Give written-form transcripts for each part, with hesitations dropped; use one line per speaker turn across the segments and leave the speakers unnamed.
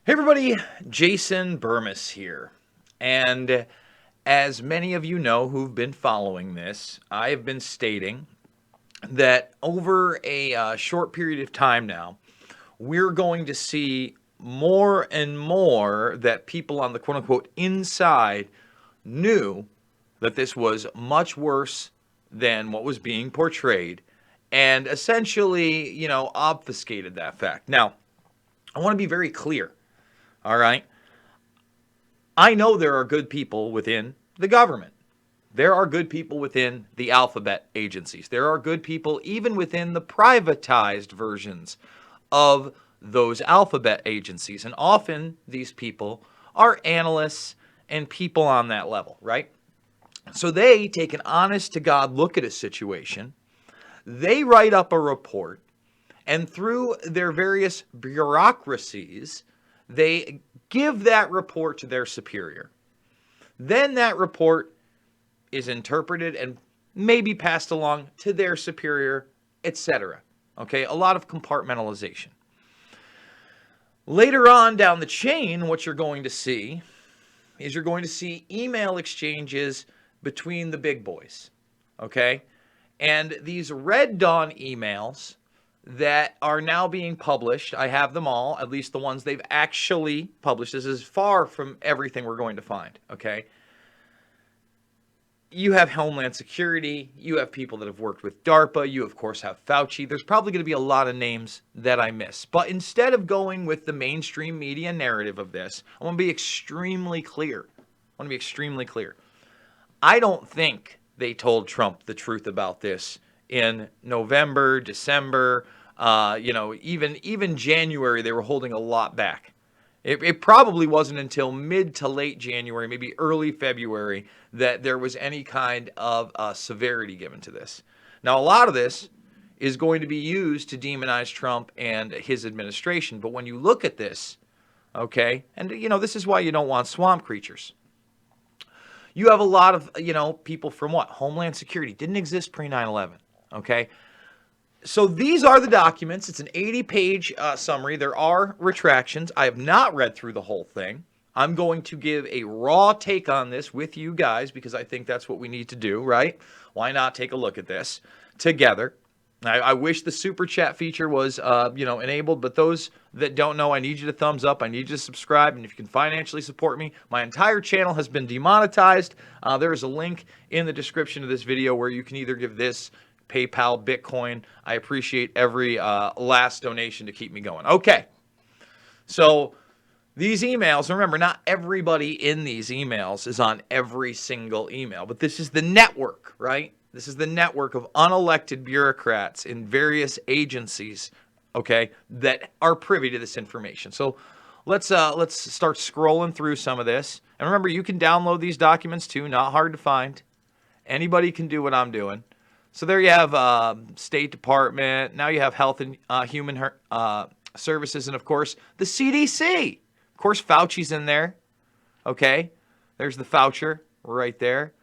Hey everybody, Jason Burmis here. And as many of you know who've been following this, I have been stating that over a short period of time now, we're going to see more and more that people on the quote unquote inside knew that this was much worse than what was being portrayed and essentially, obfuscated that fact. Now, I want to be very clear. All right. I know there are good people within the government. There are good people within the alphabet agencies. There are good people even within the privatized versions of those alphabet agencies. And often these people are analysts and people on that level, right? So they take an honest to God look at a situation. They write up a report, and through their various bureaucracies, they give that report to their superior. Then that report is interpreted and maybe passed along to their superior, etc. Okay, a lot of compartmentalization. Later on down the chain, what you're going to see is you're going to see email exchanges between the big boys. Okay, and these Red Dawn emails that are now being published. I have them all, at least the ones they've actually published. This is far from everything we're going to find, okay? You have Homeland Security. You have people that have worked with DARPA. You, of course, have Fauci. There's probably going to be a lot of names that I miss. But instead of going with the mainstream media narrative of this, I want to be extremely clear. I don't think they told Trump the truth about this in November, December, even January. They were holding a lot back. It probably wasn't until mid to late January, maybe early February, that there was any kind of severity given to this. Now, a lot of this is going to be used to demonize Trump and his administration. But when you look at this, okay, and this is why you don't want swamp creatures. You have a lot of, people from what? Homeland Security. Didn't exist pre 9/11. Okay. So these are the documents. It's an 80-page summary. There are retractions. I have not read through the whole thing. I'm going to give a raw take on this with you guys because I think that's what we need to do, right? Why not take a look at this together? I wish the super chat feature was, enabled, but those that don't know, I need you to thumbs up. I need you to subscribe, and if you can financially support me, my entire channel has been demonetized. There is a link in the description of this video where you can either give this, PayPal, Bitcoin. I appreciate every last donation to keep me going. Okay, so these emails, remember, not everybody in these emails is on every single email, but this is the network, right? This is the network of unelected bureaucrats in various agencies, okay, that are privy to this information. So let's start scrolling through some of this. And remember, you can download these documents too, not hard to find. Anybody can do what I'm doing. So there you have State Department. Now you have Health and Human Services, and of course the CDC. Of course, Fauci's in there. Okay, there's the voucher right there.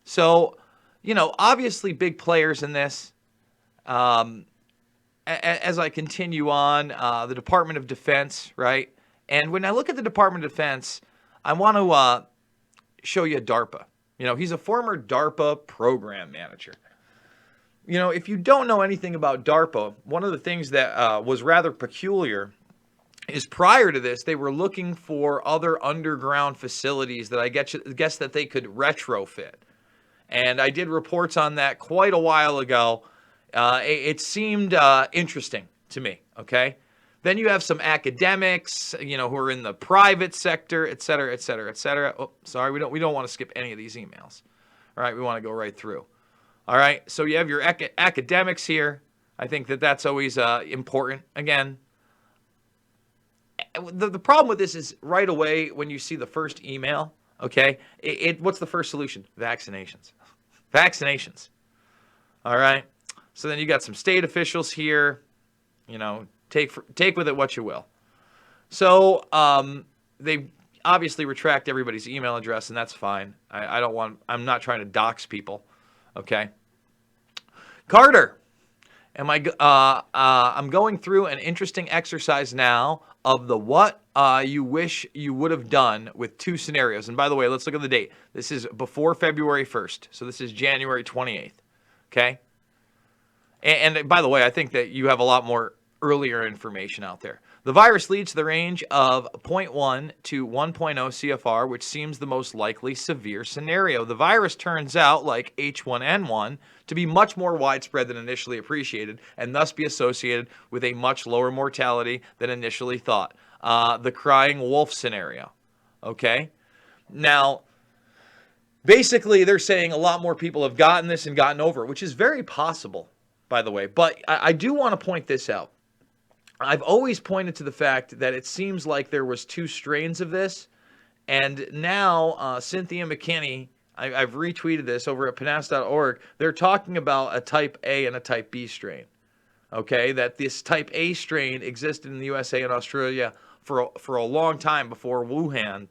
So, obviously big players in this. As I continue on, the Department of Defense, right? And when I look at the Department of Defense, I want to show you DARPA. He's a former DARPA program manager. If you don't know anything about DARPA, one of the things that was rather peculiar is prior to this, they were looking for other underground facilities that I guess that they could retrofit. And I did reports on that quite a while ago. It seemed interesting to me, okay? Then you have some academics, who are in the private sector, et cetera, et cetera, et cetera. Oh, sorry, we don't want to skip any of these emails. All right, we want to go right through. All right, so you have your academics here. I think that's always important. Again, the problem with this is right away when you see the first email, okay, what's the first solution? Vaccinations. Vaccinations. All right, so then you got some state officials here. Take with it what you will. So they obviously retract everybody's email address, and that's fine. I'm not trying to dox people. Okay. Carter, I'm going through an interesting exercise now of the what you wish you would have done with two scenarios. And by the way, let's look at the date. This is before February 1st. So this is January 28th. Okay. And by the way, I think that you have a lot more earlier information out there. The virus leads to the range of zero point 0.1 to 1.0 CFR, which seems the most likely severe scenario. The virus turns out, like H1N1, to be much more widespread than initially appreciated, and thus be associated with a much lower mortality than initially thought. The crying wolf scenario. Okay? Now, basically, they're saying a lot more people have gotten this and gotten over it, which is very possible, by the way. But I do want to point this out. I've always pointed to the fact that it seems like there was two strains of this, and now Cynthia McKinney, I've retweeted this over at panas.org, they're talking about a type A and a type B strain, okay? That this type A strain existed in the USA and Australia for a long time before Wuhan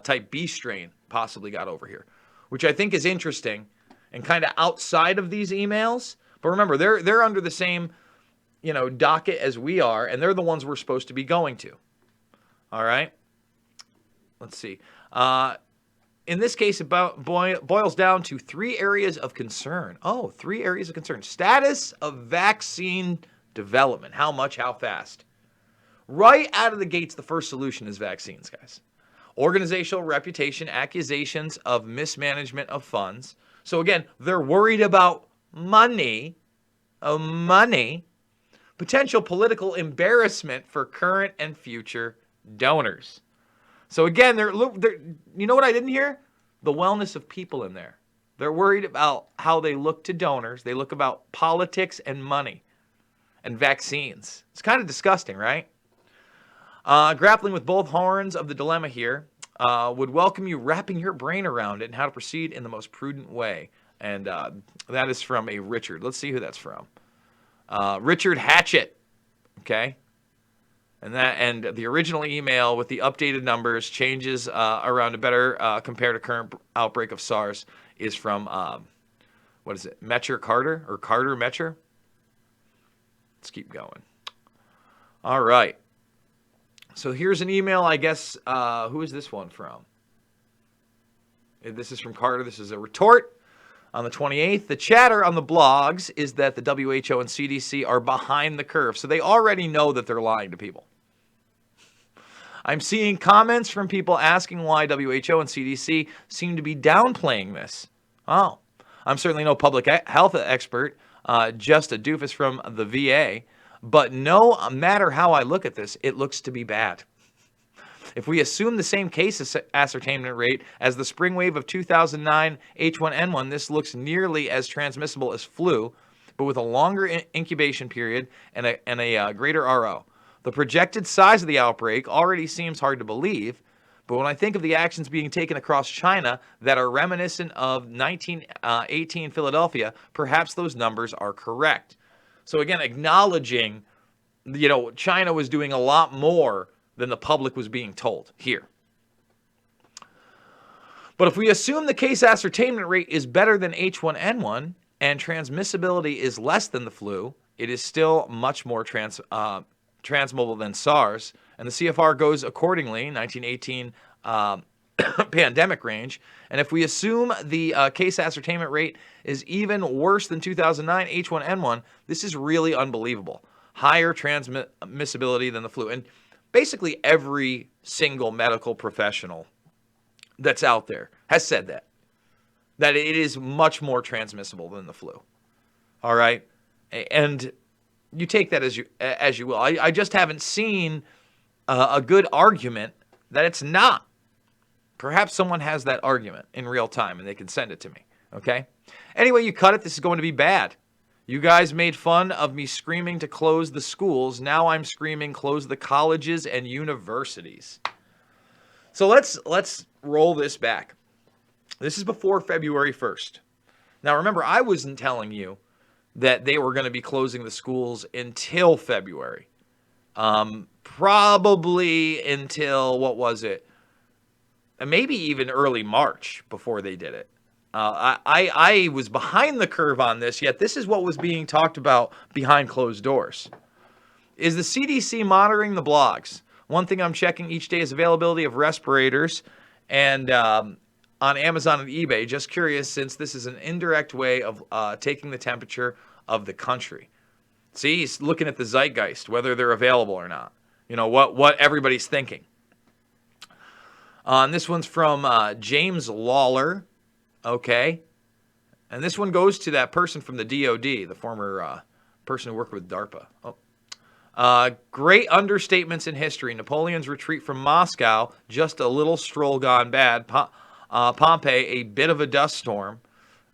type B strain possibly got over here, which I think is interesting and kind of outside of these emails. But remember, they're under the same docket as we are, and they're the ones we're supposed to be going to. All right? Let's see. In this case, it boils down to 3 areas of concern. Oh, 3 areas of concern. Status of vaccine development. How much, how fast? Right out of the gates, the first solution is vaccines, guys. Organizational reputation, accusations of mismanagement of funds. So again, they're worried about money. Potential political embarrassment for current and future donors. So again, they're you know what I didn't hear? The wellness of people in there. They're worried about how they look to donors. They look about politics and money and vaccines. It's kind of disgusting, right? Grappling with both horns of the dilemma here. Would welcome you wrapping your brain around it and how to proceed in the most prudent way. And that is from a Richard. Let's see who that's from. Richard Hatchett, okay, and the original email with the updated numbers, changes around to better compare to current outbreak of SARS is from what is it, Metcher Carter or Carter Metcher? Let's keep going. All right, so here's an email. I guess who is this one from? This is from Carter. This is a retort. On the 28th, the chatter on the blogs is that the WHO and CDC are behind the curve. So they already know that they're lying to people. I'm seeing comments from people asking why WHO and CDC seem to be downplaying this. Oh, I'm certainly no public health expert, just a doofus from the VA. But no matter how I look at this, it looks to be bad. If we assume the same case ascertainment rate as the spring wave of 2009 H1N1, this looks nearly as transmissible as flu, but with a longer incubation period and a greater RO. The projected size of the outbreak already seems hard to believe, but when I think of the actions being taken across China that are reminiscent of 1918 Philadelphia, perhaps those numbers are correct. So again, acknowledging, China was doing a lot more than the public was being told here. But if we assume the case ascertainment rate is better than H1N1 and transmissibility is less than the flu, it is still much more transmissible than SARS, and the CFR goes accordingly, 1918 pandemic range. And if we assume the case ascertainment rate is even worse than 2009 H1N1, this is really unbelievable. Higher transmissibility than the flu. And basically every single medical professional that's out there has said that it is much more transmissible than the flu. All right? And you take that as you will. I just haven't seen a good argument that it's not. Perhaps someone has that argument in real time and they can send it to me. Okay? Anyway, you cut it. This is going to be bad. You guys made fun of me screaming to close the schools. Now I'm screaming close the colleges and universities. So let's roll this back. This is before February 1st. Now remember, I wasn't telling you that they were going to be closing the schools until February. Probably until, what was it? Maybe even early March before they did it. I was behind the curve on this, yet this is what was being talked about behind closed doors. Is the CDC monitoring the blogs? One thing I'm checking each day is availability of respirators and on Amazon and eBay. Just curious, since this is an indirect way of taking the temperature of the country. See, he's looking at the zeitgeist, whether they're available or not. You know, what everybody's thinking. And this one's from James Lawler. Okay. And this one goes to that person from the DOD, the former person who worked with DARPA. Great understatements in history. Napoleon's retreat from Moscow, just a little stroll gone bad. Pompeii, a bit of a dust storm.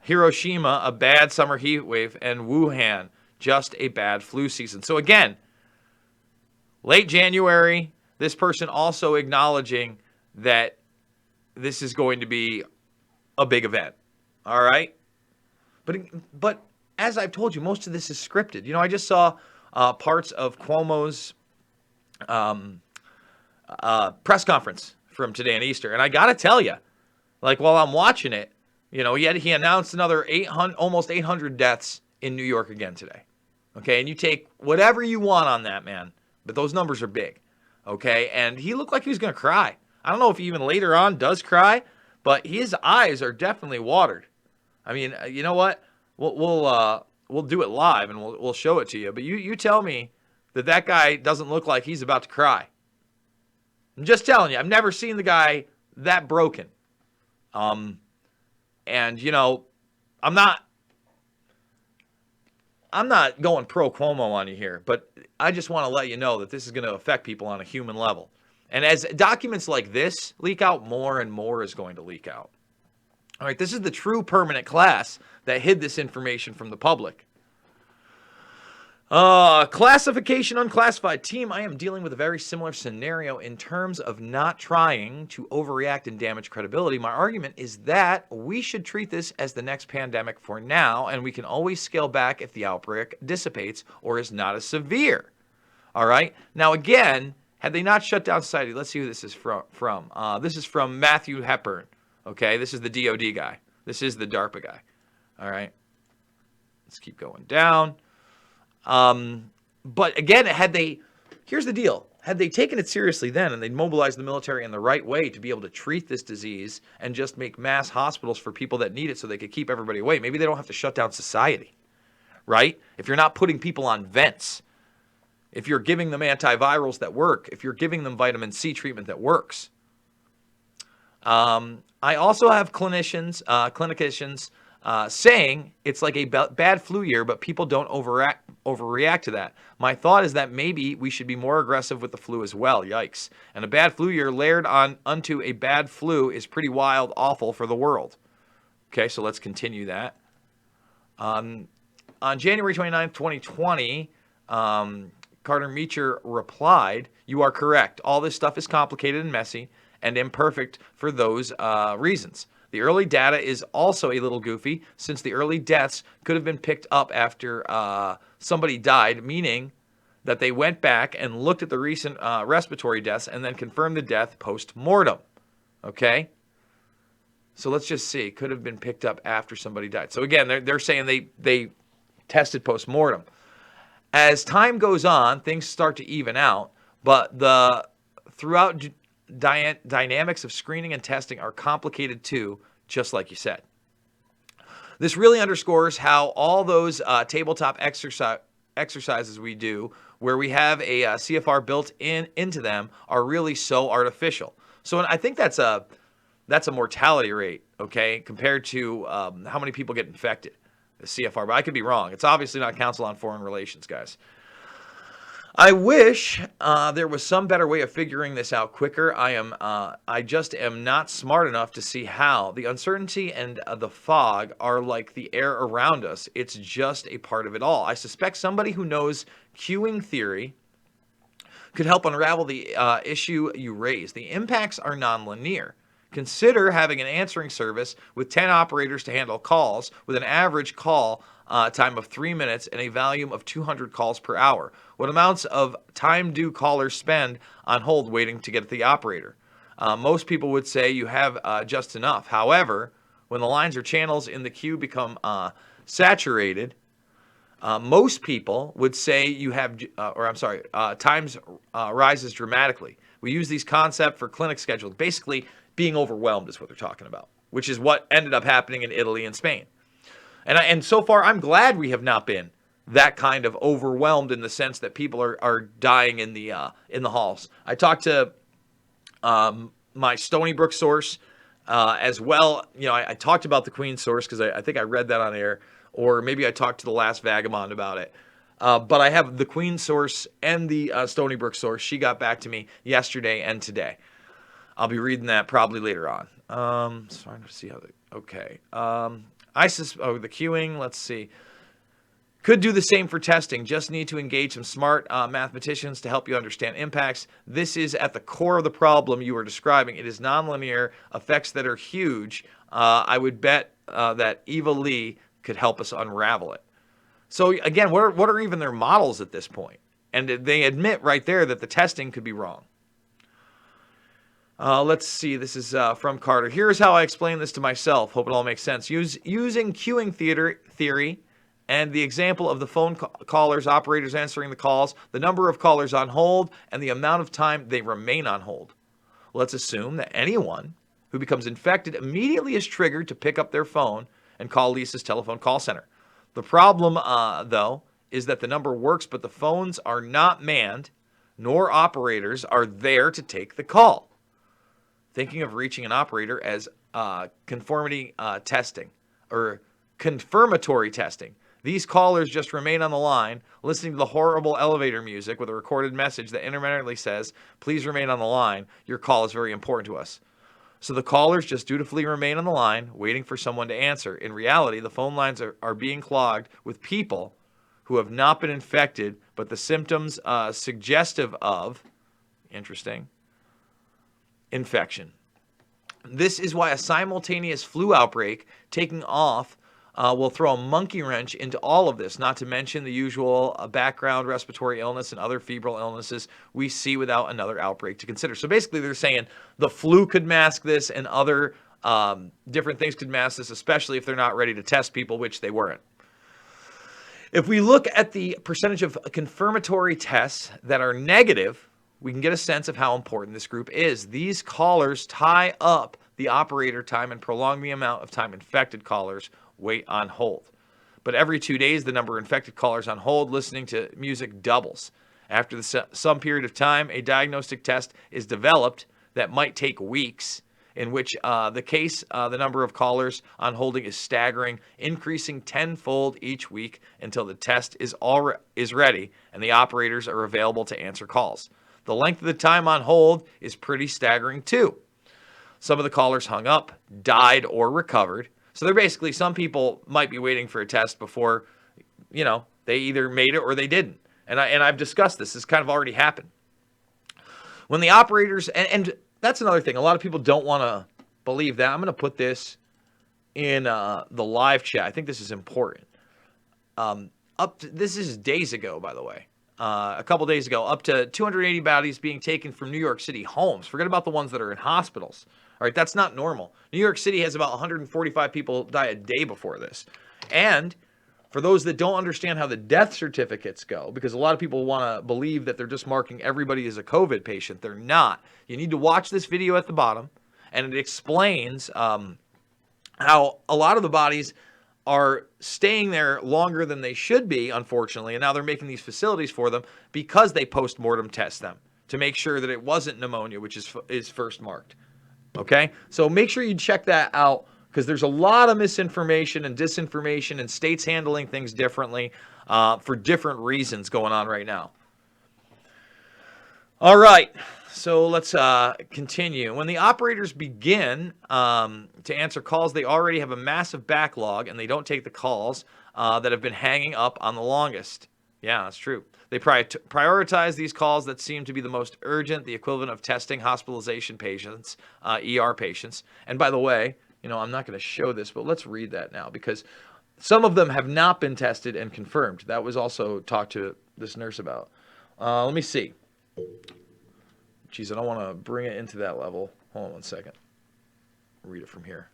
Hiroshima, a bad summer heat wave. And Wuhan, just a bad flu season. So again, late January, this person also acknowledging that this is going to be a big event. All right? But as I've told you, most of this is scripted. You know, I just saw parts of Cuomo's press conference from today on Easter, and I got to tell you, like while I'm watching it, you know, he announced another almost 800 deaths in New York again today. Okay, and you take whatever you want on that, man, but those numbers are big. Okay, and he looked like he was going to cry. I don't know if he even later on does cry, but his eyes are definitely watered. I mean, you know what? We'll do it live and we'll show it to you. But you tell me that guy doesn't look like he's about to cry. I'm just telling you, I've never seen the guy that broken. And you know, I'm not going pro Cuomo on you here, but I just want to let you know that this is going to affect people on a human level. And as documents like this leak out, more and more is going to leak out. All right, this is the true permanent class that hid this information from the public. Classification unclassified. Team, I am dealing with a very similar scenario in terms of not trying to overreact and damage credibility. My argument is that we should treat this as the next pandemic for now, and we can always scale back if the outbreak dissipates or is not as severe. All right. Now, again, had they not shut down society, let's see who this is from. This is from Matthew Hepburn. Okay, this is the DOD guy. This is the DARPA guy. All right. Let's keep going down. But again, here's the deal. Had they taken it seriously then and they'd mobilized the military in the right way to be able to treat this disease and just make mass hospitals for people that need it so they could keep everybody away, maybe they don't have to shut down society, right? If you're not putting people on vents, if you're giving them antivirals that work, if you're giving them vitamin C treatment that works. I also have clinicians saying it's like a bad flu year, but people don't overreact to that. My thought is that maybe we should be more aggressive with the flu as well. Yikes. And a bad flu year layered onto a bad flu is pretty wild, awful for the world. Okay, so let's continue that. On January 29th, 2020, Carter Meacher replied, "You are correct. All this stuff is complicated and messy and imperfect for those reasons. The early data is also a little goofy since the early deaths could have been picked up after somebody died, meaning that they went back and looked at the recent respiratory deaths and then confirmed the death post-mortem." Okay? So let's just see. Could have been picked up after somebody died. So again, they're saying they tested post-mortem. As time goes on, things start to even out, but the throughout dynamics of screening and testing are complicated too, just like you said. This really underscores how all those tabletop exercises we do, where we have a CFR built into them, are really so artificial. So I think that's a mortality rate, okay, compared to how many people get infected. The CFR, but I could be wrong. It's obviously not Council on Foreign Relations, guys. I wish there was some better way of figuring this out quicker. I just am not smart enough to see how. The uncertainty and the fog are like the air around us. It's just a part of it all. I suspect somebody who knows queuing theory could help unravel the issue you raised. The impacts are nonlinear. Consider having an answering service with 10 operators to handle calls with an average call time of 3 minutes and a volume of 200 calls per hour. What amounts of time do callers spend on hold waiting to get to the operator? Most people would say you have just enough. However, When the lines or channels in the queue become saturated, most people would say you have, times rises dramatically. We use these concepts for clinic scheduling. Basically, being overwhelmed is what they're talking about, which is what ended up happening in Italy and Spain. And so far, I'm glad we have not been that kind of overwhelmed in the sense that people are dying in the halls. I talked to my Stony Brook source as well. You know, I talked about the Queen source because I think I read that on air, or maybe I talked to the last Vagabond about it. But I have the Queen source and the Stony Brook source. She got back to me yesterday and today. I'll be reading that probably later on. Trying to see how okay. The queuing, let's see. Could do the same for testing. Just need to engage some smart mathematicians to help you understand impacts. This is at the core of the problem you were describing. It is nonlinear effects that are huge. I would bet that Eva Lee could help us unravel it. So again, what are even their models at this point? And they admit right there that the testing could be wrong. Let's see. This is from Carter. Here's how I explain this to myself. Hope it all makes sense. Using queuing theory and the example of the phone callers, operators answering the calls, the number of callers on hold, and the amount of time they remain on hold. Let's assume that anyone who becomes infected immediately is triggered to pick up their phone and call Lisa's telephone call center. The problem, though, is that the number works, but the phones are not manned, nor operators are there to take the call. Thinking of reaching an operator as conformity testing or confirmatory testing. These callers just remain on the line, listening to the horrible elevator music with a recorded message that intermittently says, please remain on the line. Your call is very important to us. So the callers just dutifully remain on the line, waiting for someone to answer. In reality, the phone lines are being clogged with people who have not been infected, but the symptoms suggestive of, interesting, infection. This is why a simultaneous flu outbreak taking off will throw a monkey wrench into all of this, not to mention the usual background respiratory illness and other febrile illnesses we see without another outbreak to consider. So basically they're saying the flu could mask this and other different things could mask this, especially if they're not ready to test people, which they weren't. If we look at the percentage of confirmatory tests that are negative, we can get a sense of how important this group is. These callers tie up the operator time and prolong the amount of time infected callers wait on hold. But every 2 days, the number of infected callers on hold listening to music doubles. After some period of time, a diagnostic test is developed that might take weeks, in which the number of callers on holding is staggering, increasing tenfold each week until the test is ready and the operators are available to answer calls. The length of the time on hold is pretty staggering too. Some of the callers hung up, died, or recovered. So they're basically, some people might be waiting for a test before, they either made it or they didn't. And I've discussed this. This kind of already happened. When the operators, and that's another thing. A lot of people don't want to believe that. I'm going to put this in the live chat. I think this is important. This is days ago, by the way. A couple days ago, up to 280 bodies being taken from New York City homes. Forget about the ones that are in hospitals. All right, that's not normal. New York City has about 145 people die a day before this. And for those that don't understand how the death certificates go, because a lot of people want to believe that they're just marking everybody as a COVID patient. They're not. You need to watch this video at the bottom, and it explains how a lot of the bodies are staying there longer than they should be, unfortunately, and now they're making these facilities for them because they post-mortem test them to make sure that it wasn't pneumonia, which is first marked. Okay? So make sure you check that out, because there's a lot of misinformation and disinformation and states handling things differently for different reasons going on right now. All right. So let's continue. When the operators begin to answer calls, they already have a massive backlog, and they don't take the calls that have been hanging up on the longest. Yeah, that's true. They prioritize these calls that seem to be the most urgent, the equivalent of testing hospitalization patients, ER patients. And by the way, I'm not going to show this, but let's read that now, because some of them have not been tested and confirmed. That was also talked to this nurse about. Let me see. Geez, I don't want to bring it into that level. Hold on one second. Read it from here.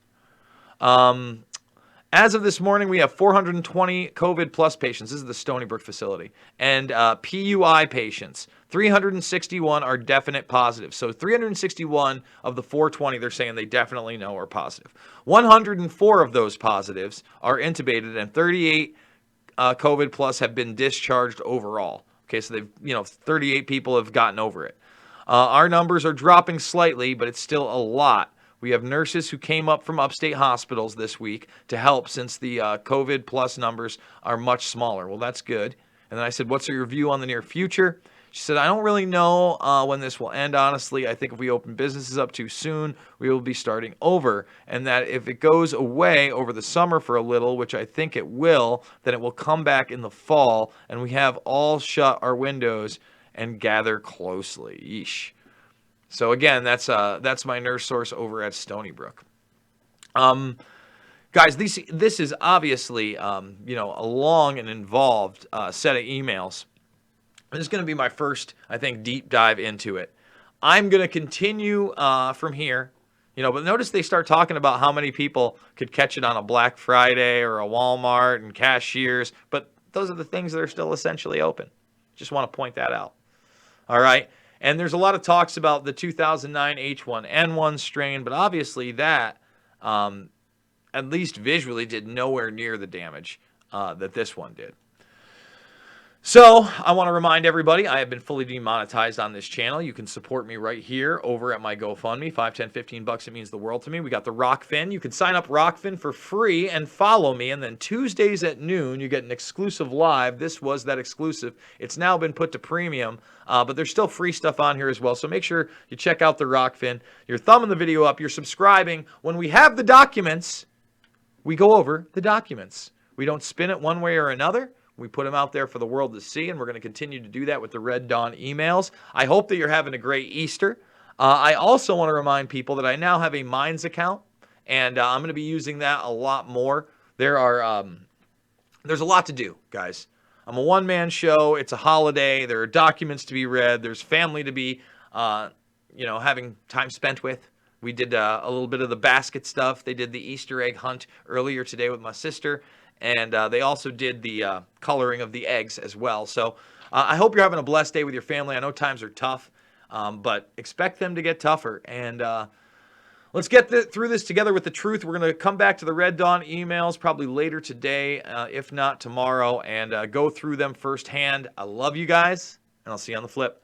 As of this morning, we have 420 COVID plus patients. This is the Stony Brook facility. And PUI patients. 361 are definite positive. So 361 of the 420, they're saying they definitely know are positive. 104 of those positives are intubated, and 38 COVID plus have been discharged overall. Okay, so 38 people have gotten over it. Our numbers are dropping slightly, but it's still a lot. We have nurses who came up from upstate hospitals this week to help since the COVID plus numbers are much smaller. Well, that's good. And then I said, what's your view on the near future? She said, I don't really know when this will end, honestly. I think if we open businesses up too soon, we will be starting over. And that if it goes away over the summer for a little, which I think it will, then it will come back in the fall, and we have all shut our windows and gather closely. Yeesh. So again, that's my nurse source over at Stony Brook. Guys, this is obviously a long and involved set of emails. This is going to be my first, I think, deep dive into it. I'm going to continue from here, but notice they start talking about how many people could catch it on a Black Friday or a Walmart and cashiers, but those are the things that are still essentially open. Just want to point that out. All right. And there's a lot of talks about the 2009 H1N1 strain, but obviously that, at least visually, did nowhere near the damage that this one did. So I want to remind everybody, I have been fully demonetized on this channel. You can support me right here over at my GoFundMe. $5, $10, $15. It means the world to me. We got the Rockfin. You can sign up Rockfin for free and follow me. And then Tuesdays at noon, you get an exclusive live. This was that exclusive. It's now been put to premium, but there's still free stuff on here as well. So make sure you check out the Rockfin. You're thumbing the video up. You're subscribing. When we have the documents, we go over the documents. We don't spin it one way or another. We put them out there for the world to see, and we're going to continue to do that with the Red Dawn emails. I hope that you're having a great Easter. I also want to remind people that I now have a Minds account, and I'm going to be using that a lot more. There's a lot to do, guys. I'm a one-man show. It's a holiday. There are documents to be read. There's family to be, having time spent with. We did a little bit of the basket stuff. They did the Easter egg hunt earlier today with my sister. And they also did the coloring of the eggs as well. So I hope you're having a blessed day with your family. I know times are tough, but expect them to get tougher. And let's get through this together with the truth. We're going to come back to the Red Dawn emails probably later today, if not tomorrow, and go through them firsthand. I love you guys, and I'll see you on the flip.